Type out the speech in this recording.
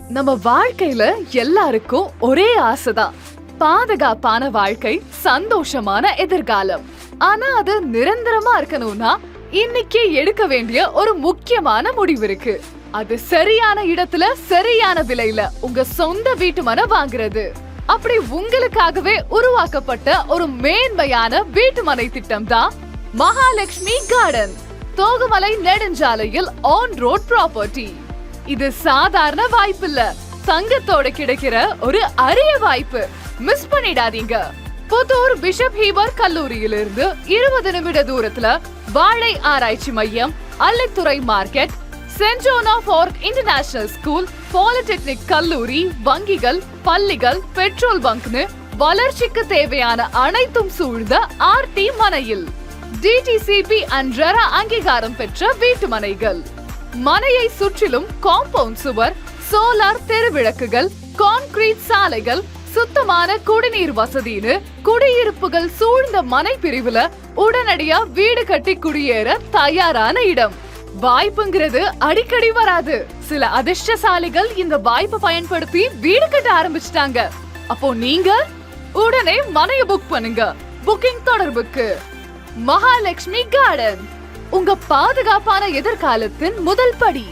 நம்ம வாழ்க்கையில எல்லாருக்கும் ஒரே ஆசைதான், பாதுகாப்பான வாழ்க்கை, சந்தோஷமான எதிர்காலம். ஆனா அது நிரந்தரமா இருக்கணும்னா இன்னைக்கு எடுக்க வேண்டிய ஒரு முக்கியமான முடிவு இருக்கு. அது சரியான இடத்துல சரியான விலையில உங்க சொந்த வீட்டு மனை வாங்குறது. அப்படி உங்களுக்காகவே உருவாக்கப்பட்ட ஒரு மேன்மையான வீட்டு மனை திட்டம் தான் மகாலட்சுமி கார்டன், தோகுமலை நெடுஞ்சாலையில் ஆன் ரோட் ப்ராப்பர்ட்டி. இது சாதாரண வாய்ப்பு இல்ல, தங்கத்தோட கிடைக்கிற ஒரு அரிய வாய்ப்பு. மிஸ் பண்ணிடாதீங்க. புத்தூர் பிஷப் ஹீபர் கல்லூரியிலிருந்து 20 நிமிட தூரத்துல வாழை ஆராய்ச்சி மையம், Allaithurai market, saint Joan of Arc international school, polytechnic கல்லூரி, வங்கிகள், பள்ளிகள், பெட்ரோல் பங்க்னு வளர்ச்சிக்கு தேவையான அனைத்தும் சூழ்ந்த ஆர்டி மனையில் டிடிசிபி அண்ட் ரெரா அங்கீகாரம் பெற்ற வீட்டு மனைகள். மனையை சுற்றிலும் காம்பவுண்ட் சுவர், சோலார் தெருவிளக்குகள், கான்கிரீட் சாலைகள், சுத்தமான குடிநீர் வசதின்னு குடியிருப்புகள் சூழ்ந்த மனை பிரிவுல உடனடியா வீடு கட்டி குடியேற தயாரான இடம். வாய்ப்புங்கிறது அடிக்கடி வராது. சில அதிர்ஷ்டசாலிகள் இந்த வாய்ப்பை பயன்படுத்தி வீடு கட்ட ஆரம்பிச்சிட்டாங்க. அப்போ நீங்க உடனே மனைய புக் பண்ணுங்க. புக்கிங் தொடர்புக்கு மகாலட்சுமி கார்டன், உங்க பாதுகாப்பான எதிர்காலத்தின் முதல் படி.